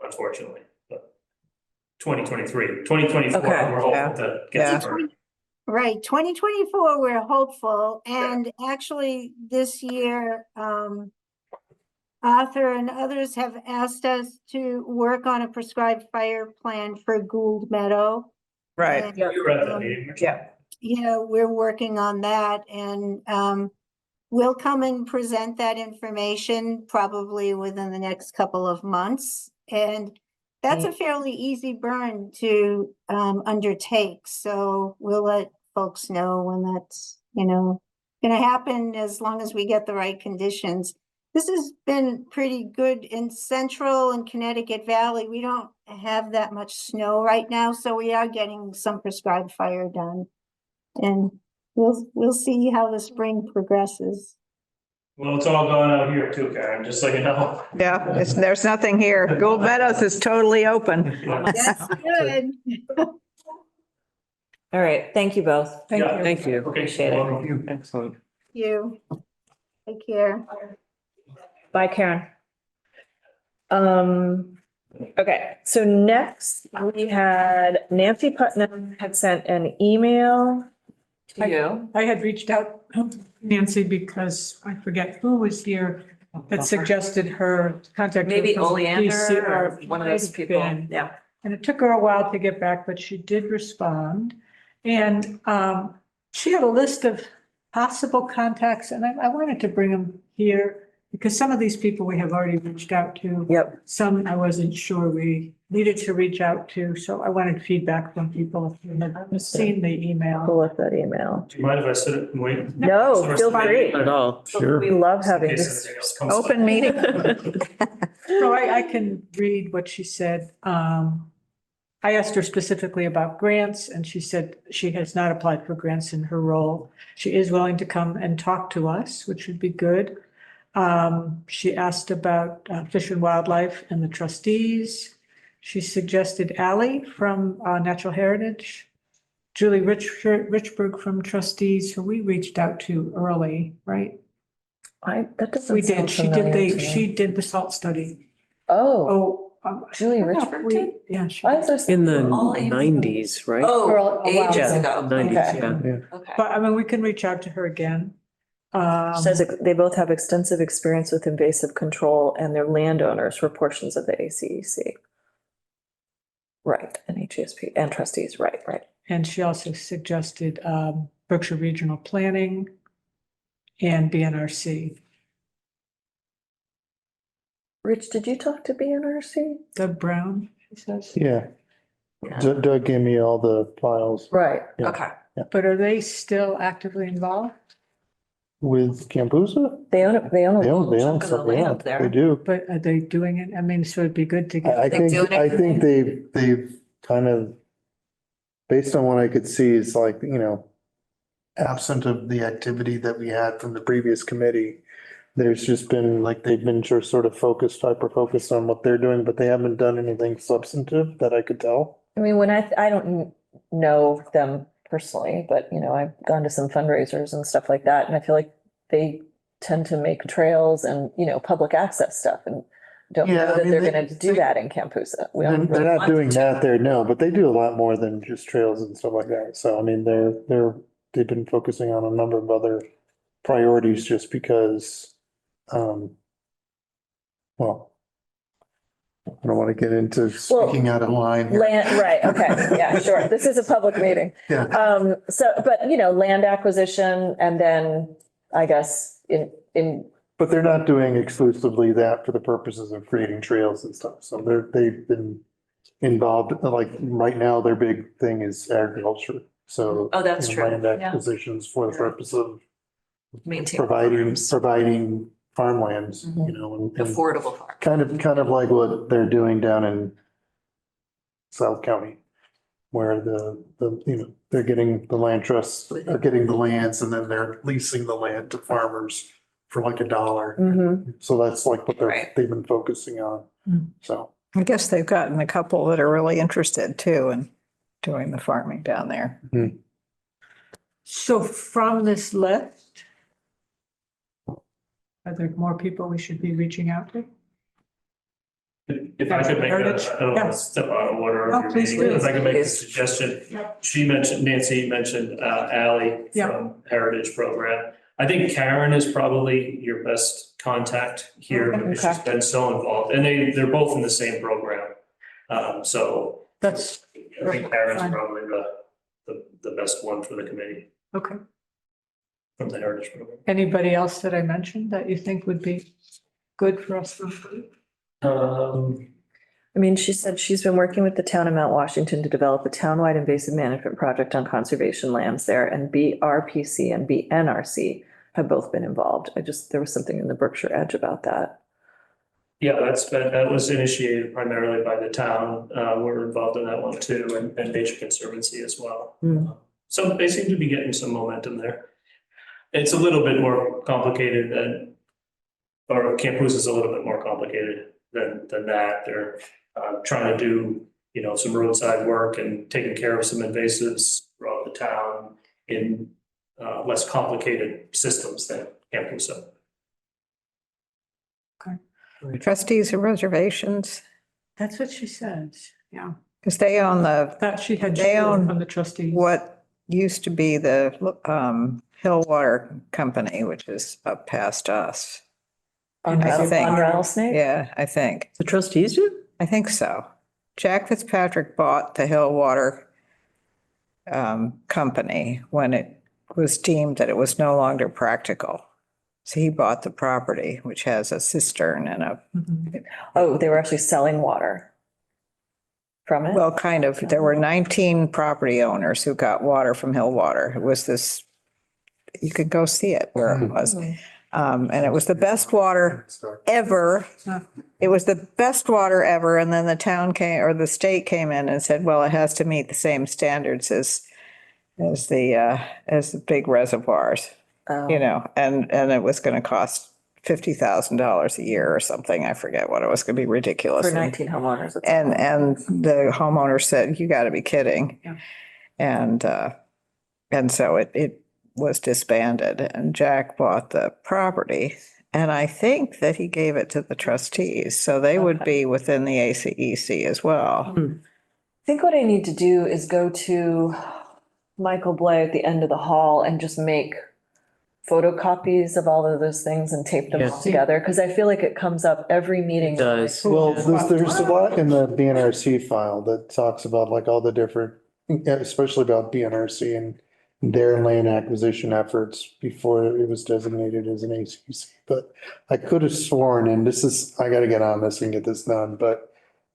unfortunately. But 2024, Okay, we're yeah, hoping to get some burn. Right, 2024, we're hopeful, and actually this year, Arthur and others have asked us to work on a prescribed fire plan for Gould Meadow. Right, And, You were at that meeting. yeah, we're working on that, and we'll come and present that information probably within the next couple of months. And that's a fairly easy burn to undertake, so we'll let folks know when that's, gonna happen as long as we get the right conditions. This has been pretty good in Central and Connecticut Valley. We don't have that much snow right now, so we are getting some prescribed fire done. And we'll see how the spring progresses. Well, it's all going out here too, Karen, just so you know. yeah, there's nothing here. Gould Meadows is totally open. That's good. All right, thank you both. Yeah. Thank you. Okay. Appreciate it. Well, Excellent. You. Take care. Bye, Karen. Okay, so next we had Nancy Putnam had sent an email to you. I had reached out to Nancy because I forget who was here that suggested her contact. Maybe her from Oleander DCR. or one of those Might have people. been. Yeah. And it took her a while to get back, but she did respond. And she had a list of possible contacts, and I wanted to bring them here because some of these people we have already reached out to. Yep. Some I wasn't sure we needed to reach out to, so I wanted feedback from people if you had seen the email. Pull up that email. Do you mind if I sit and wait? No, feel free. At all. Sure. We love In having case this. anything else comes up. Open meeting. So I can read what she said. I asked her specifically about grants, and she said she has not applied for grants in her role. She is willing to come and talk to us, which would be good. She asked about Fish and Wildlife and the trustees. She suggested Ally from Natural Heritage, Julie Richburg from trustees, who we reached out to early, right? That doesn't We sound did, familiar to me. she did the salt study. Oh, Oh. Julie I don't know, Richford did? Yeah. she why did. is there? In the all ages ago? 90s, right? Oh, ages Yeah, ago. 90s, Okay. yeah. Okay. But I mean, we can reach out to her again. Says they both have extensive experience with invasive control and they're landowners for portions of the ACEC. Right, and HESP and trustees, right. And she also suggested Berkshire Regional Planning and BNRC. Rich, did you talk to BNRC? Doug Brown, she says. Yeah, Yeah. Doug gave me all the files Right, Yeah. okay. But are they still actively involved? with Kampoosa. They own it, They own chunk of the some, land yeah, up there. they do. But are they doing it? I mean, so it'd be good to get. I They think, doing I think anything? they've kind of, based on what I could see, it's like, absent of the activity that we had from the previous committee, there's just been like, they've been sort of focused, hyper-focused on what they're doing, but they haven't done anything substantive that I could tell. I mean, when I don't know them personally, but I've gone to some fundraisers and stuff like that, and I feel like they tend to make trails and, public access stuff and don't Yeah, know I that mean, they're they- gonna do that in Kampoosa. We They're don't they're really not want them doing to. that there, no, but they do a lot more than just trails and stuff like that. So I mean, they've been focusing on a number of other priorities just because, well, I don't want to get into speaking out of line here. Land, right, okay, yeah, sure. This is a public meeting. Yeah. But land acquisition and then I guess in, But they're not doing exclusively that for the purposes of creating trails and stuff. So they've been involved, like right now, their big thing is agriculture. So. Oh, that's true, Land yeah. acquisitions for the purpose of maintain. providing farmlands, Mhm. and Affordable farm. kind of like what they're doing down in South County, where they're getting the land trusts, are getting the lands and then they're leasing the land to farmers for like $1. Mhm. So that's like what Right. they've been focusing on. Mm. So, I guess they've gotten a couple that are really interested too in doing the farming down there. So from this list, are there more people we should be reaching out to? If I could make a, Heritage? I don't want Yeah. to step out of order Oh, of your please meeting, do. if I could make a Please. suggestion. Yep. Nancy mentioned Ally Yeah. from Heritage Program. I think Karen is probably your best contact here Okay. because she's been so involved and they're both in the same program. So That's, I think Karen's Fine. probably the best one for the committee okay. from the Heritage Program. Anybody else that I mentioned that you think would be good for us to include? I mean, she said she's been working with the town of Mount Washington to develop a townwide invasive management project on conservation lands there, and BRPC and BNRC have both been involved. There was something in the Berkshire Edge about that. Yeah, that was initiated primarily by the town. We're involved in that one too, and Nature Conservancy as well. Mm. So they seem to be getting some momentum there. It's a little bit more complicated or Kampoosa is a little bit more complicated than that. They're trying to do, some roadside work and taking care of some invasives throughout the town in less complicated systems than Kampoosa. Trustees of reservations, That's what she says, yeah. because they own Thought she had They own from the trustees. what used to be the Hill Water Company, which is up past us. On I think. Rattlesnake? Yeah, I think. The trustees do? I think so. Jack Fitzpatrick bought the Hill Water Company when it was deemed that it was no longer practical. So he bought the property, which has a cistern and Mhm. Oh, they were actually selling water from it? well, kind of, there were 19 property owners who got water from Hill Water. It was this, you could go see it where it was. And it was the best water ever. It was the best water ever. And then the town came, or the state came in and said, well, it has to meet the same standards as the big reservoirs, Oh. and it was going to cost $50,000 a year or something. I forget what it was going to be, ridiculous. For 19 homeowners. that's- And the homeowner said, you got to be kidding. Yeah. And so was disbanded and Jack bought the property. And I think that he gave it to the trustees, so they would be within the ACEC as well. I think what I need to do is go to Michael Blay at the end of the hall and just make photocopies of all of those things and tape them all Yes. together, because I feel like it comes up every meeting. It does. Well, there's a lot in the BNRC file that talks about like all the different, especially about BNRC and their land acquisition efforts before it was designated as an ACC. But I could have sworn, and this is, I gotta get on this and get this done, but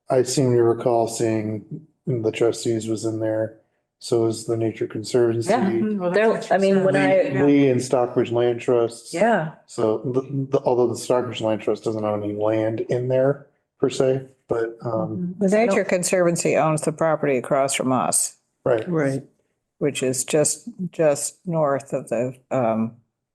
I seem to recall seeing the trustees was in there. So is the Nature Conservancy. Yeah. There, I mean, when Lee and Stockbridge Land Trusts. yeah, So although the Stockbridge Land Trust doesn't own any land in there per se, but, The Nature Conservancy owns the property across from us, right. Right. which is just north of the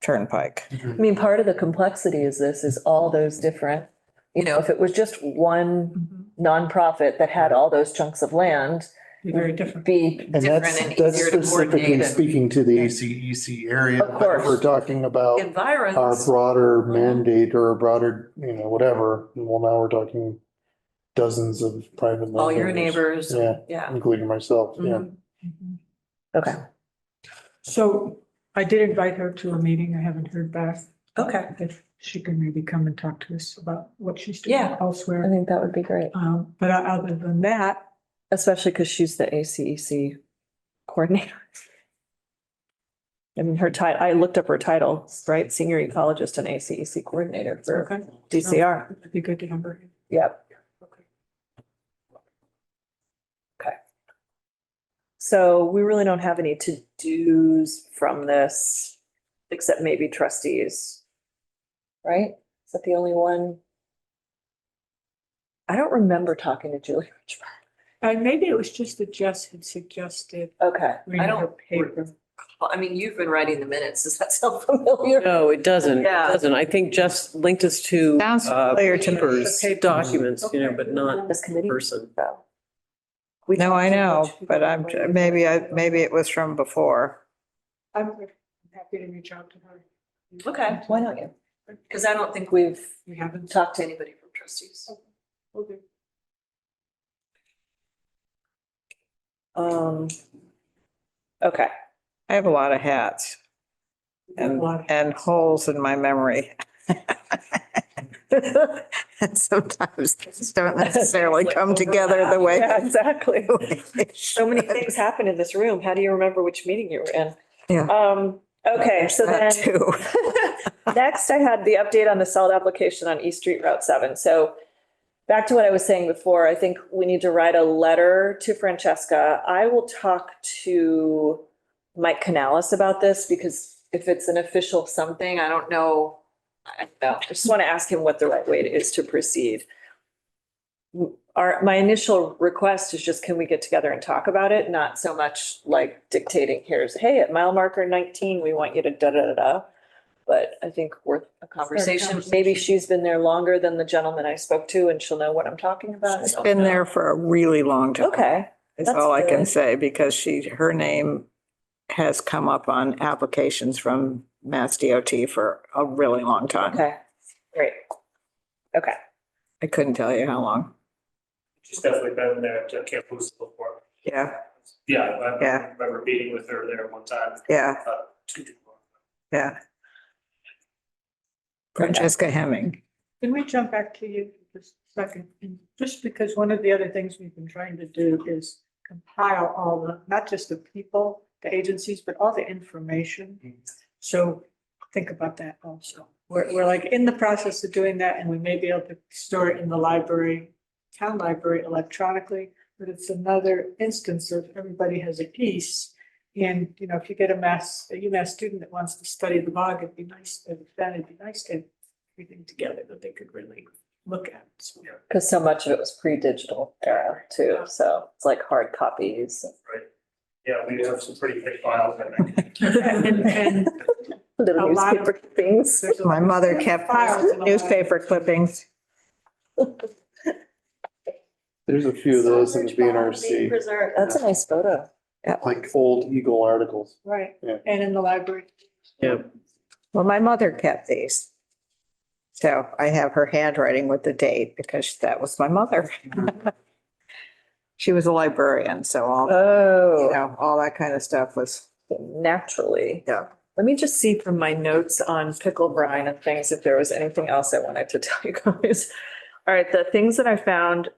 Turnpike. I mean, part of the complexity is all those different, if it was just one nonprofit that had all those chunks of land, Very different. be And different that's and easier to specifically coordinate. and- speaking to the ACEC area. Of course. We're talking about our Environs, broader mandate or a broader, whatever. Well, now we're talking dozens of private. all your landowners. neighbors, Yeah, yeah, including myself, yeah. okay, So I did invite her to a meeting. I haven't heard back. okay, If she can maybe come and talk to us about what she's doing Yeah. I elsewhere. think that would be great, But other than that, especially because she's the ACEC coordinator. I mean, her title, I looked up her title, right, senior ecologist and ACEC coordinator for okay, DCR, it'd be good to have her. yep. Okay. Okay. So we really don't have any to-dos from this, except maybe trustees. Right? Is that the only one? I don't remember talking to Julie Richmond. And maybe it was just that Jess had suggested Okay, I reading her don't, paper. I mean, you've been writing the minutes. Does that sound familiar? No, it doesn't. It Yeah. doesn't. I think just linked us to Sounds familiar to me. papers, documents, but not This committee? person. No. We No, I talked too know, much. but maybe it was from before. I'm happy to reach out to her. Okay, why don't you? Because I don't think we've We haven't. talked to anybody from trustees. Okay. Okay, I have a lot of hats and holes in my memory. And sometimes things don't necessarily come together the way. Yeah, exactly. So many things happen in this room. How do you remember which meeting you were in? Yeah. Okay, so then. That too. Next, I had the update on the salt application on East Street Route 7. So back to what I was saying before, I think we need to write a letter to Francesca. I will talk to Mike Canales about this because if it's an official something, I don't know. I just want to ask him what the right way is to proceed. My initial request is just, can we get together and talk about it? Not so much like dictating, hey, at mile marker 19, we want you to da-da-da-da. But I think worth a conversation. Maybe she's been there longer than the gentleman I spoke to and she'll know what I'm talking about. It's been there for a really long time. Okay, Is that's all I can good. say, because her name has come up on applications from Mass DOT for a really long time. Okay, great. Okay, I couldn't tell you how long. She's definitely been there to Kampoosa before. Yeah, Yeah, I Yeah. remember meeting with her there one time. yeah, Too long. yeah. Francesca Hemming. Can we jump back to you for just a second? And just because one of the other things we've been trying to do is compile all the, not just the people, the agencies, but all the information. So think about that also. We're like in the process of doing that and we may be able to store it in the library, town library electronically, but it's another instance of everybody has a piece. And, if you get a UMass student that wants to study the bog, it'd be nice, then it'd be nice to have everything together that they could really look at. So, because so much of it was pre-digital era too, so it's like hard copies. Yeah, we have some pretty big files. And Little A lot of- newspaper things. there's a My mother kept files in a lot of- newspaper clippings. There's a few of those in the BNRC. That's a nice photo. like old Eagle articles. Right. Yeah. And in the library. Yeah. Well, my mother kept these. So I have her handwriting with the date because that was my mother. She was a librarian, so all, Oh, all that kind of stuff was, naturally. yeah. Let me just see from my notes on pickle brine and things if there was anything else I wanted to tell you guys. All right, the things that I found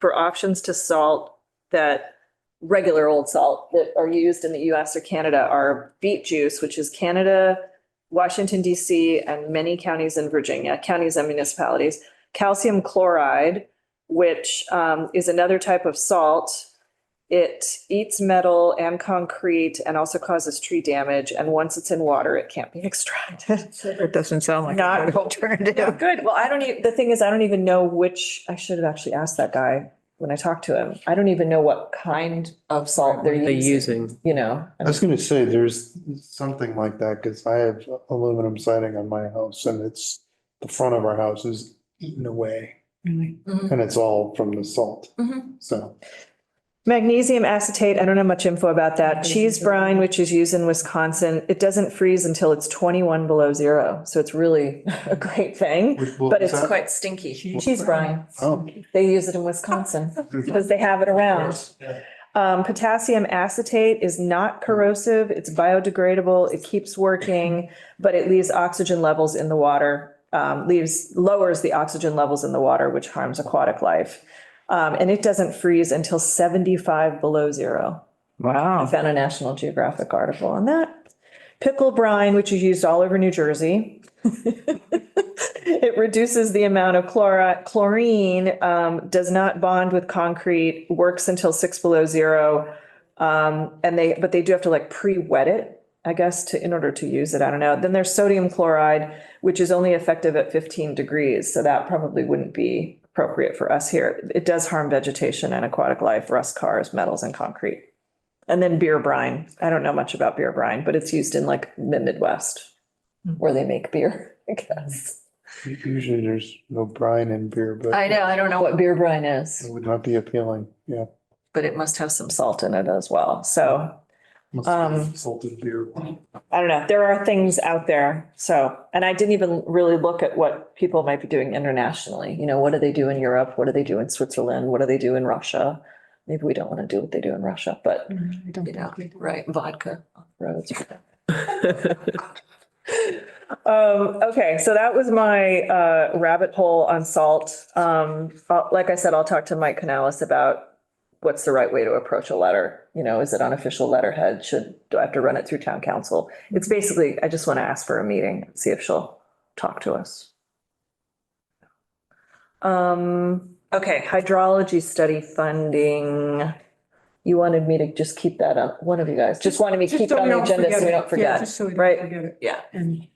for options to salt that regular old salt that are used in the US or Canada are beet juice, which is Canada, Washington DC, and many counties in Virginia, counties and municipalities. Calcium chloride, which is another type of salt. It eats metal and concrete and also causes tree damage. And once it's in water, it can't be extracted. It doesn't sound like Not- a good alternative. Yeah, good. Well, the thing is, I don't even know which, I should have actually asked that guy when I talked to him. I don't even know what kind of salt they're They're using, using. you know? I was gonna say, there's something like that, because I have aluminum siding on my house and it's, the front of our house is eaten away. Really? And it's all from the salt, Mhm. so. Magnesium acetate, I don't have much info about that. Cheese brine, which is used in Wisconsin, it doesn't freeze until it's 21 below zero. So it's really a great thing, What but was it's that? quite stinky. Cheese Cheese brine. Oh. They use it in Wisconsin because they have it around. Potassium acetate is not corrosive. It's biodegradable. It keeps working, but it leaves oxygen levels in the water, lowers the oxygen levels in the water, which harms aquatic life. And it doesn't freeze until 75 below zero. I Wow. found a National Geographic article on that. Pickle brine, which is used all over New Jersey. It reduces the amount of chlorine, does not bond with concrete, works until 6 below zero. But they do have to like pre-wet it, I guess, in order to use it. I don't know. Then there's sodium chloride, which is only effective at 15 degrees. So that probably wouldn't be appropriate for us here. It does harm vegetation and aquatic life, rust cars, metals, and concrete. And then beer brine. I don't know much about beer brine, but it's used in like the Midwest where they make beer, I guess. Usually there's no brine in beer, but I know, I don't know what beer brine it is, would not be appealing, yeah. but it must have some salt in it as well. So Must be salted beer. I don't know. There are things out there. So, and I didn't even really look at what people might be doing internationally. You know, what do they do in Europe? What do they do in Switzerland? What do they do in Russia? Maybe we don't want to do what they do in Russia, but I don't you know, think we do. right, vodka off roads. Okay, so that was my rabbit hole on salt. Like I said, I'll talk to Mike Canales about what's the right way to approach a letter. You know, is it on official letterhead? Do I have to run it through town council? It's basically, I just want to ask for a meeting, see if she'll talk to us. Okay, hydrology study funding. You wanted me to just keep that up, one of you guys, just wanted me to keep it so on we the don't agenda so we it. don't Yeah, forget, just so we don't right? forget it. Yeah. And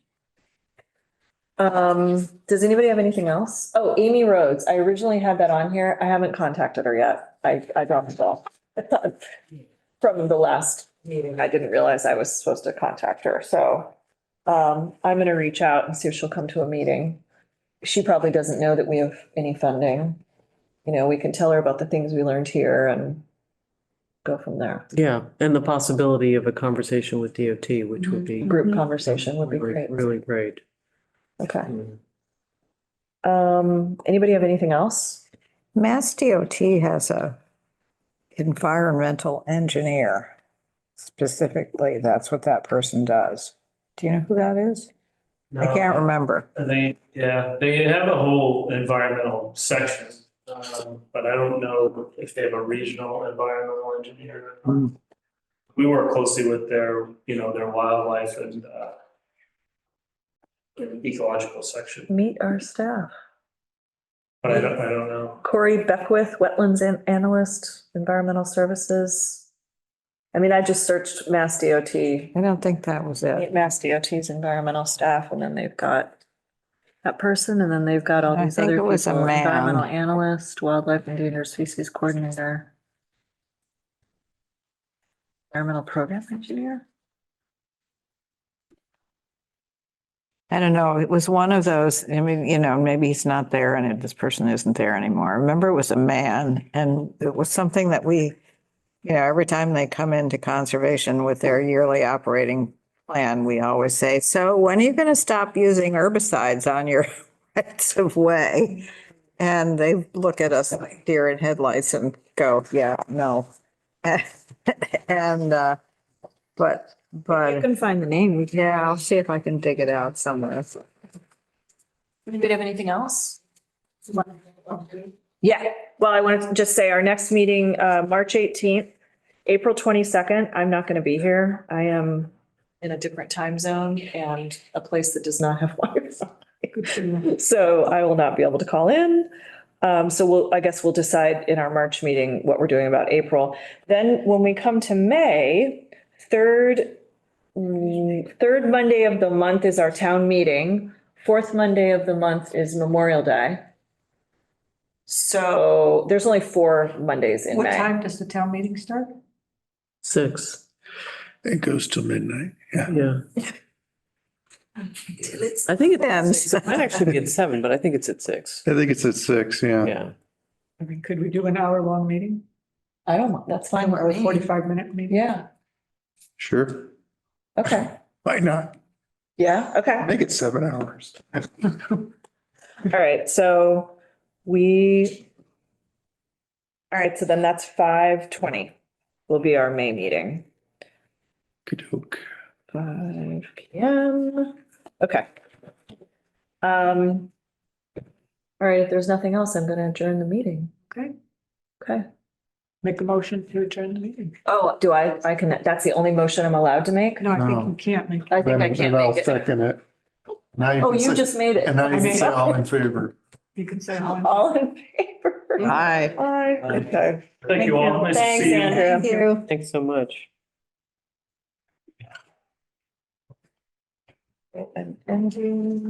Does anybody have anything else? Oh, Amy Rhodes, I originally had that on here. I haven't contacted her yet. I dropped it off. From the last meeting, I didn't realize I was supposed to contact her, so I'm gonna reach out and see if she'll come to a meeting. She probably doesn't know that we have any funding. You know, we can tell her about the things we learned here and go from there. Yeah, and the possibility of a conversation with DOT, which would be Group conversation would be really, great. really great. Okay. Mm. Anybody have anything else? Mass DOT has a environmental engineer. Specifically, that's what that person does. Do you know who that is? I can't remember. They have a whole environmental section, but I don't know if they have a regional environmental engineer. We work closely with their wildlife and ecological section, Meet our staff. but I don't know. Corey Beckwith, wetlands analyst, environmental services. I mean, I just searched Mass DOT, I don't think that was it. Mass DOT's environmental staff, and then they've got that person, and then they've got all I these think other it was a people, man. environmental analyst, wildlife endangered species coordinator, environmental program engineer. I don't know. It was one of those, I mean, maybe he's not there and this person isn't there anymore. I remember it was a man and it was something that we you know, every time they come into conservation with their yearly operating plan, we always say, so when are you going to stop using herbicides on your rights of way? And they look at us like deer in headlights and go, yeah, no. And, but, You can find the name. yeah, I'll see if I can dig it out somewhere. Anybody have anything else? Yeah, well, I wanted to just say our next meeting, March 18th, April 22nd, I'm not going to be here. I am in a different time zone and a place that does not have Wi-Fi. So I will not be able to call in. So I guess we'll decide in our March meeting what we're doing about April. Then when we come to May, third Monday of the month is our town meeting. Fourth Monday of the month is Memorial Day. So there's only 4 Mondays in What May. time does the town meeting start? 6, It goes till midnight, yeah. yeah. I think it's, it might actually be at 7, but I think it's at 6. I think it's at 6, yeah. Yeah. I mean, could we do an hour-long meeting? I don't, that's fine with Or a me. 45-minute meeting? Yeah, Sure, okay. why not? Yeah, okay. Make it 7 hours. All right, so all right, so then that's 5:20 will be our May meeting. Okey-doke. 5 PM. Okay. All right, if there's nothing else, I'm gonna adjourn the meeting. Okay, Okay. make a motion to adjourn the meeting. Oh, I can, that's the only motion I'm allowed to make? No, I think No. you can't make. I think I Then- can't then I'll make it. second it. Now Oh, can you say- just made it. And now you I can made say it. all in favor. You can say one. All in favor? Aye. Aye. Okay. Thank you all. Nice to Thanks, see you. Andrew. Thanks so much. And Andrew.